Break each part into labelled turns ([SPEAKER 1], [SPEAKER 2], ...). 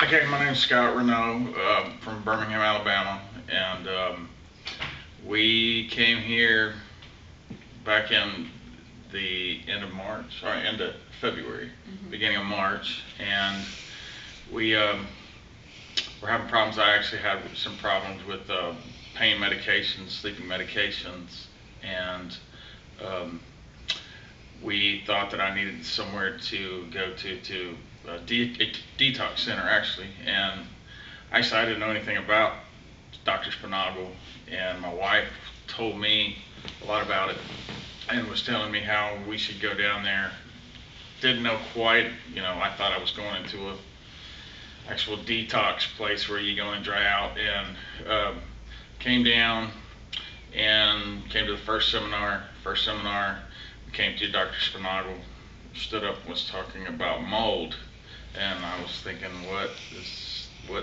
[SPEAKER 1] Okay, my name's Scott Renault from Birmingham, Alabama, and we came here back in the end of March, or end of February, beginning of March, and we were having problems. I actually had some problems with pain medications, sleeping medications, and um, we thought that I needed somewhere to go to a detox center actually, and actually I didn't know anything about Dr. Sponaugle, and my wife told me a lot about it and was telling me how we should go down there. Didn't know quite, I thought I was going into a actual detox place where you go and dry out, and came down and came to the first seminar. We came to Dr. Sponaugle, stood up and was talking about mold, and I was thinking, what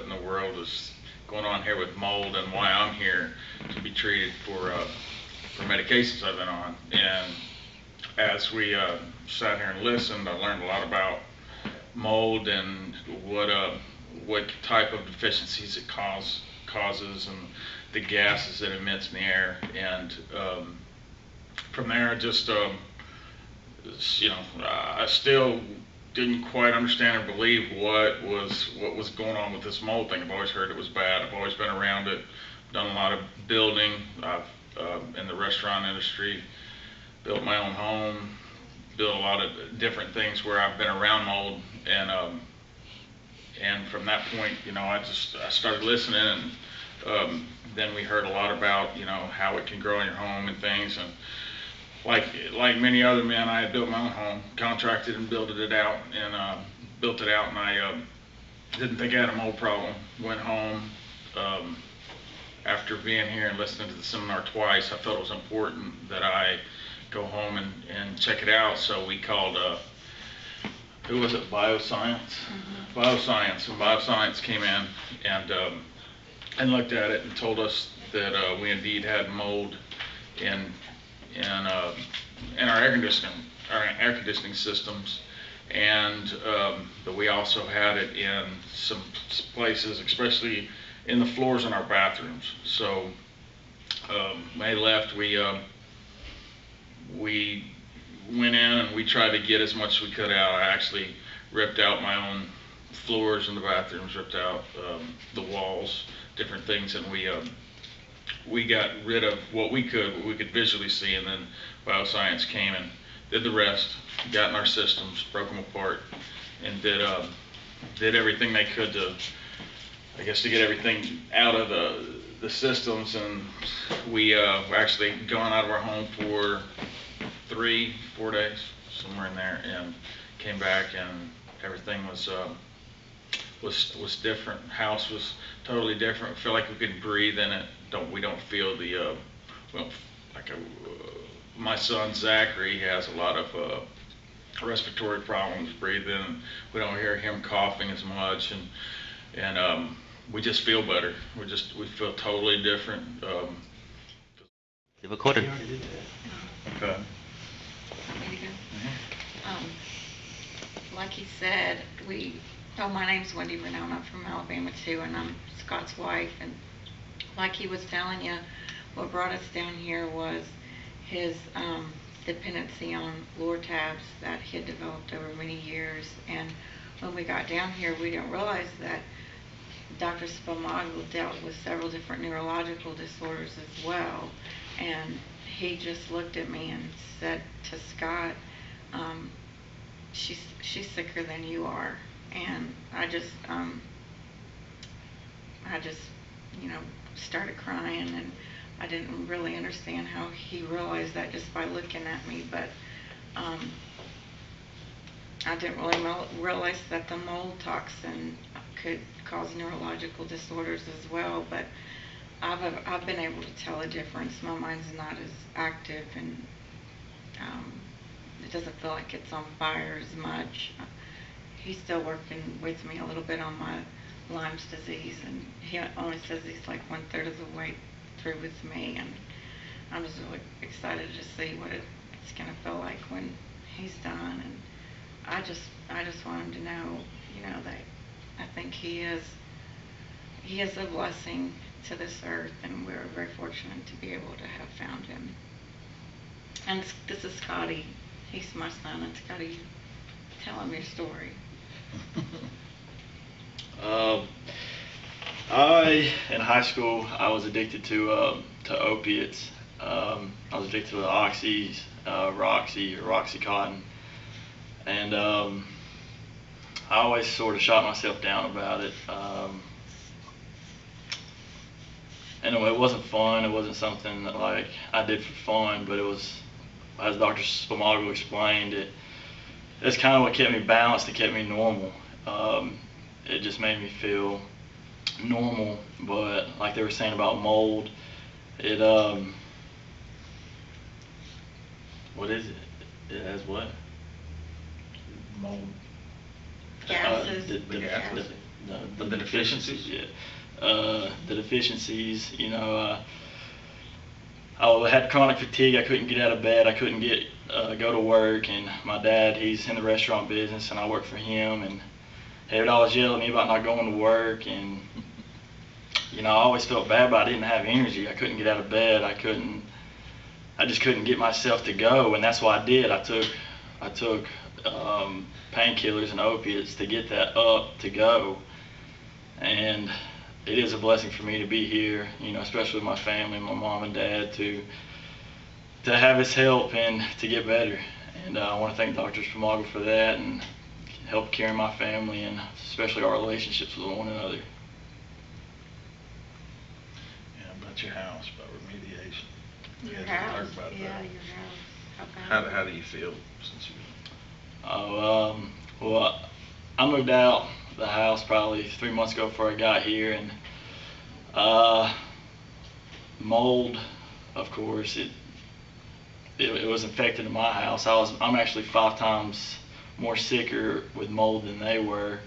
[SPEAKER 1] in the world is going on here with mold, and why I'm here to be treated for medications I've been on. And as we sat here and listened, I learned a lot about mold and what type of deficiencies it causes, and the gases it emits in the air. And from there, I just I still didn't quite understand or believe what was going on with this mold thing. I've always heard it was bad. I've always been around it. Done a lot of building. I've in the restaurant industry, built my own home, built a lot of different things where I've been around mold, and from that point, I started listening, and then we heard a lot about how it can grow in your home and things, and like many other men, I had built my own home, contracted and built it out, and I didn't think I had a mold problem. Went home. After being here and listening to the seminar twice, I felt it was important that I go home and check it out. So we called, who was it, Bioscience? Bioscience. And Bioscience came in and looked at it and told us that we indeed had mold in our air conditioning systems, and but we also had it in some places, especially in the floors in our bathrooms. So when I left, we went in and we tried to get as much as we could out. I actually ripped out my own floors in the bathrooms, ripped out the walls, different things, and we got rid of what we could visually see, and then Bioscience came and did the rest, got in our systems, broke them apart, and did everything they could to, I guess, to get everything out of the systems. And we actually gone out of our home for 3-4 days, somewhere in there, and came back, and everything was different. House was totally different. I feel like we could breathe in it. We don't feel the my son Zachary has a lot of respiratory problems breathing. We don't hear him coughing as much, and we just feel better. We feel totally different.
[SPEAKER 2] You recorded.
[SPEAKER 1] Okay.
[SPEAKER 3] Want me to go? Like he said, my name's Wendy Renaud, and I'm from Alabama too, and I'm Scott's wife. And like he was telling you, what brought us down here was his dependency on Lortabs that he had developed over many years. And when we got down here, we didn't realize that Dr. Sponaugle dealt with several different neurological disorders as well. And he just looked at me and said to Scott, she's sicker than you are. And I just started crying, and I didn't really understand how he realized that just by looking at me. But I didn't really realize that the mold toxin could cause neurological disorders as well. But I've been able to tell a difference. My mind's not as active, and it doesn't feel like it's on fire as much. He's still working with me a little bit on my Lyme's disease, and he only says he's like 1/3 of the way through with me, and I'm just really excited to see what it's going to feel like when he's done. And I just want him to know, that I think think he is a blessing to this earth, and we're very fortunate to be able to have found him. And this is Scotty. He's my son. And Scotty, tell him your story.
[SPEAKER 2] In high school, I was addicted to opiates. I was addicted to the oxys, Roxy or Roxycontin, and I always sort of shot myself down about it. And it wasn't fun. It wasn't something that like I did for fun, but it was, as Dr. Sponaugle explained, it's kind of what kept me balanced. It kept me normal. It just made me feel normal. But like they were saying about mold, it what is it? It has what?
[SPEAKER 1] Mold.
[SPEAKER 3] Gases.
[SPEAKER 1] The deficiencies.
[SPEAKER 2] Yeah. The deficiencies, I had chronic fatigue. I couldn't get out of bed. I couldn't go to work. And my dad, he's in the restaurant business, and I work for him. And he would always yell at me about not going to work. And I always felt bad, but I didn't have energy. I couldn't get out of bed. I just couldn't get myself to go. And that's what I did. I took painkillers and opiates to get that up to go. And it is a blessing for me to be here, especially with my family, my mom and dad, to have his help and to get better. And I want to thank Dr. Sponaugle for that and help carry my family and especially our relationships with one another.
[SPEAKER 1] Yeah, about your house, about remediation.
[SPEAKER 3] Your
[SPEAKER 1] Yeah,
[SPEAKER 3] house.
[SPEAKER 1] talk about
[SPEAKER 3] Yeah,
[SPEAKER 1] that.
[SPEAKER 3] your house.
[SPEAKER 1] How do you feel since you?
[SPEAKER 2] Well, I moved out the house probably 3 months ago before I got here, and mold, of course, it was infected in my house. I'm actually 5 times more sicker with mold than they were,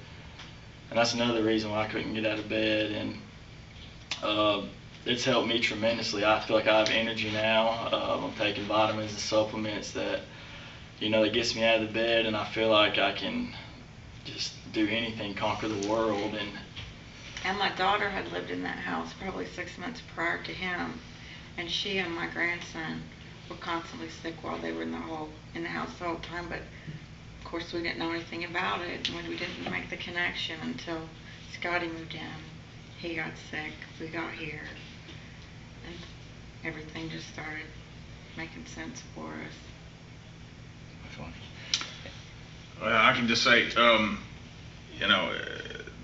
[SPEAKER 2] and that's another reason why I couldn't get out of bed. And it's helped me tremendously. I feel like I have energy now. I'm taking vitamins and supplements that that gets me out of the bed, and I feel like I can just do anything, conquer the world.
[SPEAKER 3] And my daughter had lived in that house probably 6 months prior to him, and she and my grandson were constantly sick while they were in the house the whole time. But of course, we didn't know anything about it, and we didn't make the connection until Scotty moved in. He got sick. We got here, and everything just started making sense for us.
[SPEAKER 1] Well, I can just say,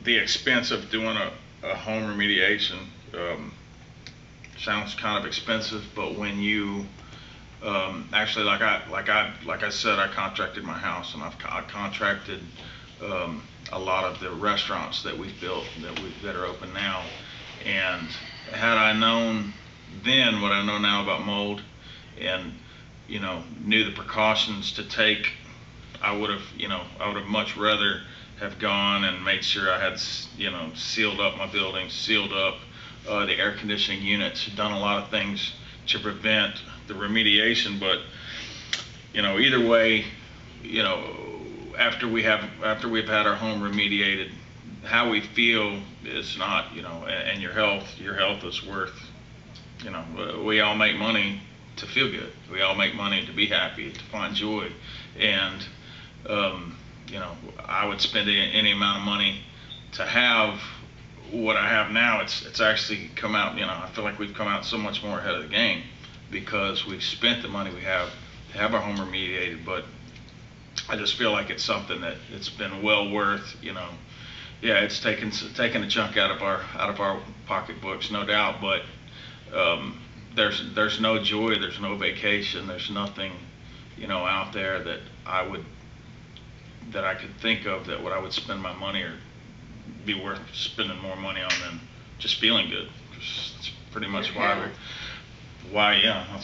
[SPEAKER 1] the expense of doing a home remediation sounds kind of expensive, but when you actually, like I said, I contracted my house, and I contracted a lot of the restaurants that we've built that are open now. And had I known then what I know now about mold, and knew the precautions to take, I would have much rather have gone and made sure I had, sealed up my building, sealed up the air conditioning units, done a lot of things to prevent the remediation. But either way, after we've had our home remediated, how we feel is not, and your health is worth, we all make money to feel good. We all make money to be happy, to find joy. And I would spend any amount of money to have what I have now. It's actually come out, I feel like we've come out so much more ahead of the game because we've spent the money we have to have our home remediated. But I just feel like it's something that it's been well worth, yeah, it's taken a chunk out of our pocketbooks, no doubt, but there's no joy, there's no vacation, there's nothing, out there that I could think of that I would spend my money or be worth spending more money on than just feeling good. It's pretty much that's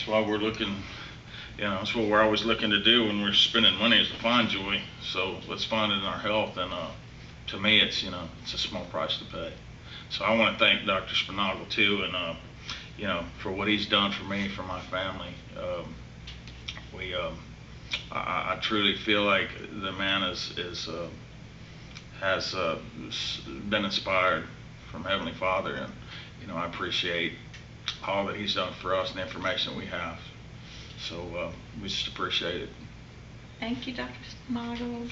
[SPEAKER 1] why we're looking, that's what we're always looking to do when we're spending money, is to find joy. So let's find it in our health, and to me it's it's a small price to pay. So I want to thank Dr. Sponaugle too, and for what he's done for me, for my family. I truly feel like the man has been inspired from Heavenly Father, and I appreciate all that He's done for us and the information we have. So we just appreciate it.
[SPEAKER 3] Thank you, Dr. Sponaugle.